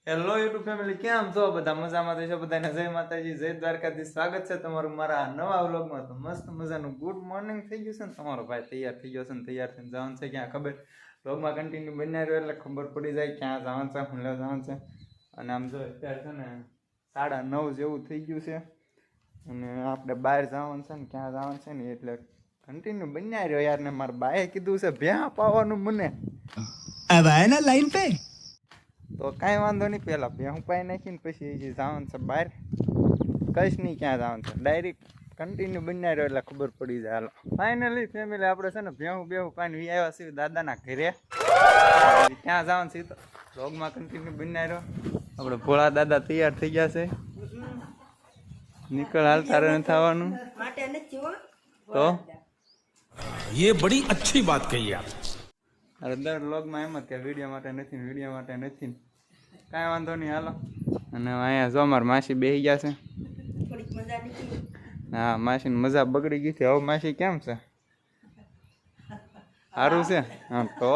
Hello YouTube family, કેમ છો બધા? મજામાં થશો બધાને? જય માતાજી, જય દ્વારકાધીશ. સ્વાગત છે તમારું મારા નવા વ્લોગમાં. તો મસ્ત મજાનું ગુડ મોર્નિંગ થઈ ગયું છે ને તમારો ભાઈ તૈયાર થઈ ગયો છે ને તૈયાર થઈને જવાનું છે ક્યાં ખબર? વ્લોગમાં કન્ટિન્યુ બન્યા રહ્યો એટલે ખબર પડી જાય ક્યાં જવાનું છે, હું લેવા જવાનું છે. અને આમ જો અત્યારે છે ને 9:30 જેવું થઈ ગયું છે અને આપણે બહાર જવાનું છે ને ક્યાં જવાનું છે ને એટલે કન્ટિન્યુ બન્યા રહ્યો યાર. ને મારા બાએ કીધું છે ભેં પાવાનું મને. अब आए ना लाइन पे। તો કાંઈ વાંધો નહીં, પહેલાં ભેહું પાઈ નાખીને પછી જે જવાનું છે બહાર, કઈશ નહીં ક્યાં જવાનું છે, ડાયરેક્ટ કન્ટિન્યુ બન્યા રહ્યો એટલે ખબર પડી જાય. હાલો ફાઇનલી ફેમિલી આપણે છે ને ભેહું પાણી વી આવ્યા છીએ દાદાના ઘરે. ક્યાં જવાનું છે તો વ્લોગમાં કન્ટિન્યુ બન્યા રહ્યો. આપણે ભોળા દાદા તૈયાર થઈ ગયા છે, નીકળ હાલતા રહે થવાનું. તો ये बड़ी अच्छी बात कही आप। અરે દર વ્લોગમાં એમ જ કે વિડીયો માટે નથી ને વિડીયો માટે નથી ને. કાંઈ વાંધો નહીં, હાલો. અને અહીંયા જો અમારા માસી બેસી ગયા છે. હા, માસીની મજા બગડી ગઈ છે. હવે માસી કેમ છે? સારું છે? હા તો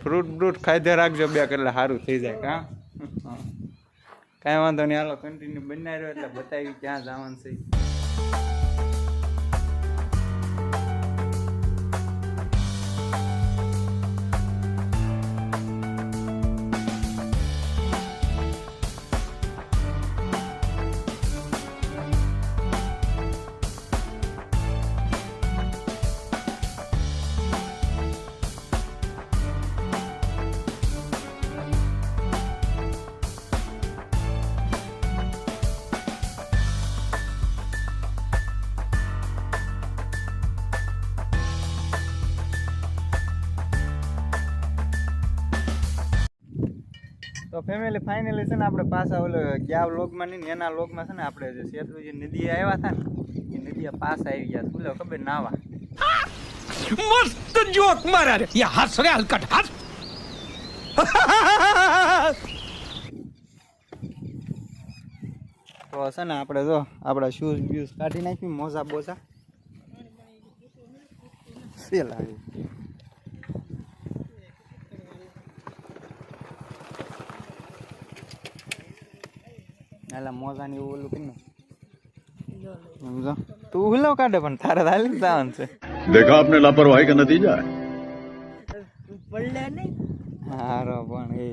ફ્રૂટ ખાઈ રાખજો બે એટલે સારું થઈ જાય. કાંઈ વાંધો નહીં, હાલો કન્ટિન્યુ બનાવી રહ્યો એટલે બતાવી ક્યાં જવાનું છે. તો ફેમિલી ફાઇનલી છે ને આપણે પાછા ઓલો ગયા વ્લોગમાં નહીં એના વ્લોગમાં છે ને આપણે જે શેત્રુજી નદીએ આવ્યા હતા ને એ નદીએ પાછા આવી ગયા. શું ખબર નાવા मस्त जोक मारा रे, ये हंस रे हलकट हंस। તો છે ને આપણે જો આપણા શૂઝ બ્યુઝ કાઢી નાખી, મોજા બોજા સેલ આવી. એટલે મોજાની ઓલું કરીને સમજો તું હુલો કાઢે પણ તારે હાલી જવાનું છે. देखा आपने लापरवाही का नतीजा है। હારો પણ એ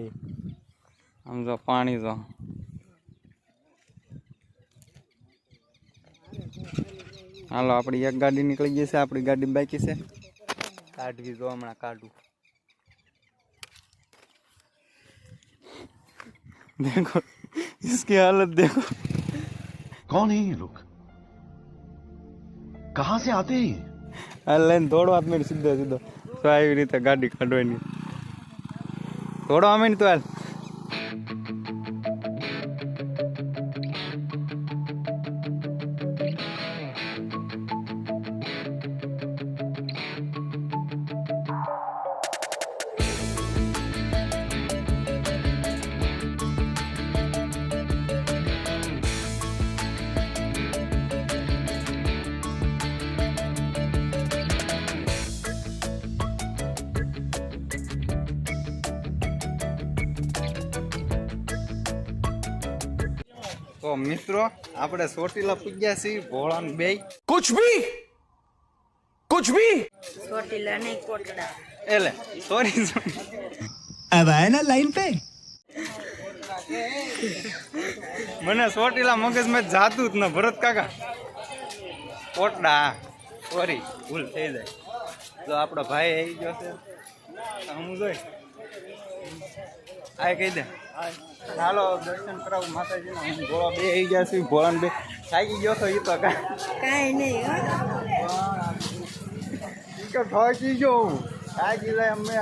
સમજો પાણી જો હાલો આપણી એક ગાડી નીકળી ગઈ છે, આપણી ગાડી બાકી છે કાઢવી. જો હમણાં કાઢું. देखो इसकी हालत देखो. कौन है ये लोग? कहाँ से आते हैं? આ લઈને દોડવા મીડ સીધો સીધો. તો આવી રીતે ગાડી કાઢવાની દોડવા મીડ તો હાલ. તો મિત્રો આપણે ચોટીલા પૂગ્યા છીએ ભોળાન બે. कुछ भी ચોટીલા નહીં કોટડા. એટલે સોરી अब आए ना लाइन पे। મને ચોટીલા મગજમાં જાતું જ ન ભરત કાકા. કોટડા સોરી ભૂલ થઈ જાય. જો આપણો ભાઈ આવી ગયો છે હું જોઈ આ કહી દે હાલો દર્શન કરાવું માતાજીના. હું ભોળા બે આવી ગયા છે, ભોળાને બે થાકી ગયો છો એ તો કાંઈ નહીં હો. થાકી ગયો હું થાકી જાય અમે.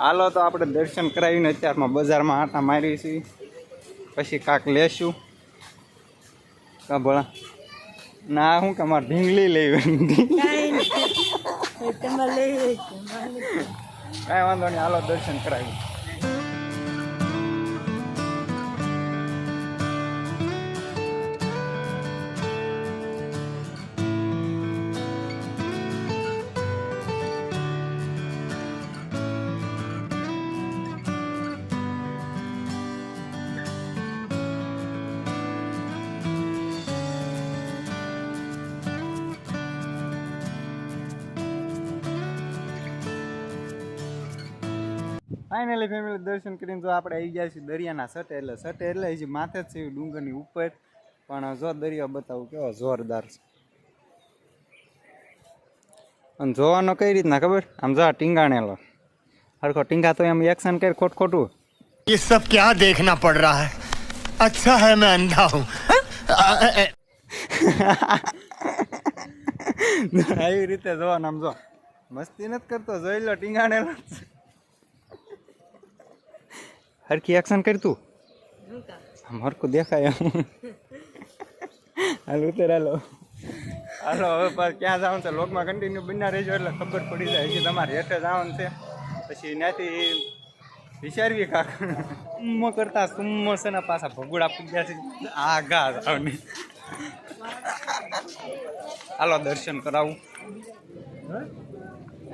હાલો તો આપણે દર્શન કરાવીને અત્યારમાં બજારમાં આટા મારી છીએ, પછી કાંક લેશું. કા ભોળા ના હું કે મારે ઢીંગલી લેવી. કાંઈ નહીં તમે લઈ લેજો. કાંઈ વાંધો નહીં, હાલો દર્શન કરાવી. ફાઇનલી ફેમિલી દર્શન કરીને જો આપણે આવી ગયા છીએ દરિયાના સટે એટલે હજી માથે જ છે ડુંગરની ઉપર પણ જો દરિયો બતાવું કેવો જોરદાર છે અને જોવાનો કઈ રીતના ખબર આમ જો ટીંગાણેલો હરખો ટીંગા તો એમ એક્શન કરી ખોટું ये सब क्या देखना पड़ रहा है अच्छा है मैं अंधा हूँ આવી રીતે જોવાનું આમ જો મસ્તી નથી કરતો જોઈ લો ટીંગાણેલો હરખી એક્શન કરી તું આમ હરખું દેખાય હાલ ઉતરેલો હાલો હવે પાછું ક્યાં જવાનું છે લોકમાં કન્ટિન્યુ બન્યા રહેજો એટલે ખબર પડી જાય હજી તમારે હેઠે જવાનું છે પછી ત્યાંથી વિચારવી કાક સુમ્મો કરતા સુમ્મો છે ને પાછા ભગુડા પૂગ્યા છે આગા આવની હાલો દર્શન કરાવું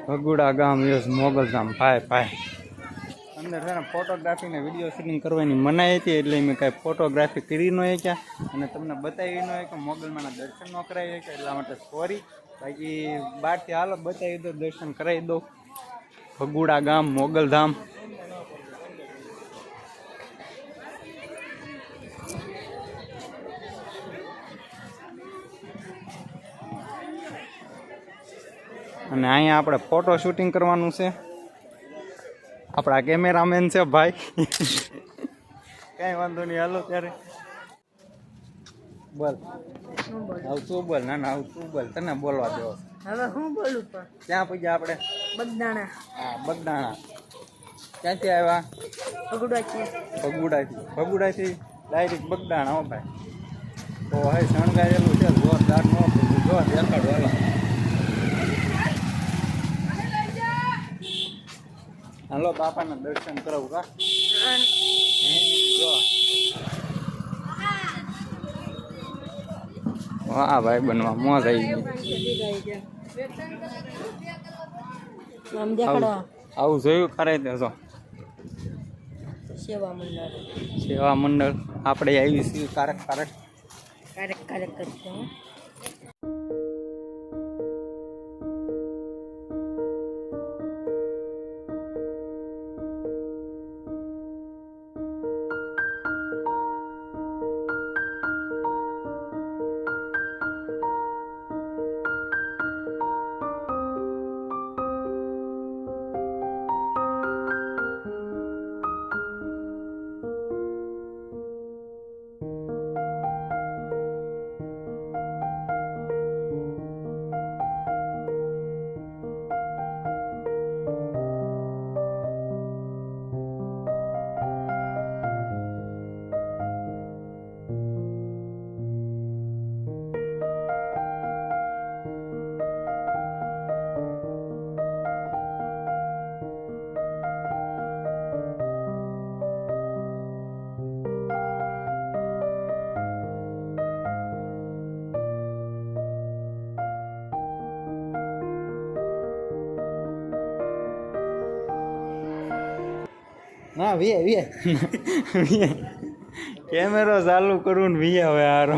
ભગુડા ગામ યસ મોગલધામ ભાઈ અંદર છે ને ફોટોગ્રાફી ને વિડીયો શૂટિંગ કરવાની મનાઈ હતી એટલે મેં કાંઈ ફોટોગ્રાફી કરી ન ક્યાં અને તમને બતાવી ન કે મોગલમાંના દર્શન ન કરાવી કે એટલા માટે સોરી બાકી બહારથી હાલો બતાવી દો દર્શન કરાવી દો ભગુડા ગામ મોગલધામ અને અહીંયા આપણે ફોટો શૂટિંગ કરવાનું છે આપણા કેમેરામેન છે ભાઈ કાંઈ વાંધો નહીં હાલો ત્યારે બોલ આવું તું બોલ ના આવું તું બોલ તને બોલવા દેવો હવે હું બોલું પણ ક્યાં પૂછ્યા આપણે બગદાણા હા બગદાણા ક્યાંથી આવ્યા ભગુડાથી ડાયરેક્ટ બગદાણા હો ભાઈ તો હવે શણગારેલું છે જોરદાર ન જો દેખાડો હાલો હાલો બાપાના દર્શન કરાવું કા વાહ ભાઈ બનવા મોજ આવી ગઈ આવું જોયું કરાય દેજો સેવા મંડળ આપણે આવી છીએ કારક કરતા ના વીએ કેમેરો ચાલુ કરું ને વીએ હવે હારો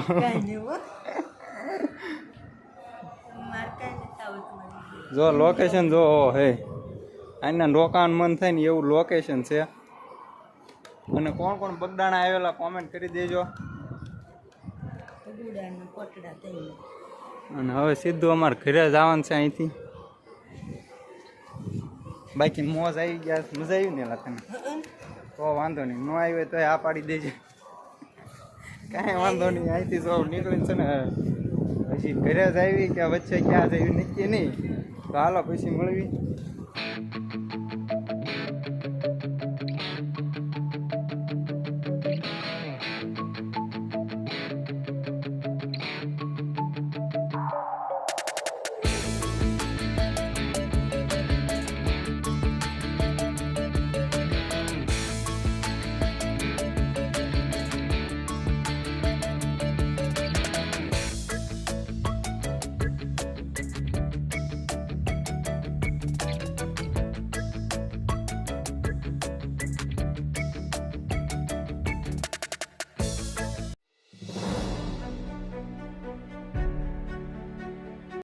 જો લોકેશન જો હે આના રોકાણ મન થાય ને એવું લોકેશન છે અને કોણ કોણ બગદાણા આવેલા કોમેન્ટ કરી દેજો અને હવે સીધું અમારે ઘરે જવાનું છે અહીંથી બાકી મોજ આવી ગયા મજા આવી ને તને તો વાંધો નહીં ન આવી તો આ પાડી દેજે કાંઈ વાંધો નહીં અહીંથી જો નીકળીને છે ને પછી ઘરે જ આવી કે વચ્ચે ક્યાં જવી નક્કી નહીં તો હાલો પછી મળવી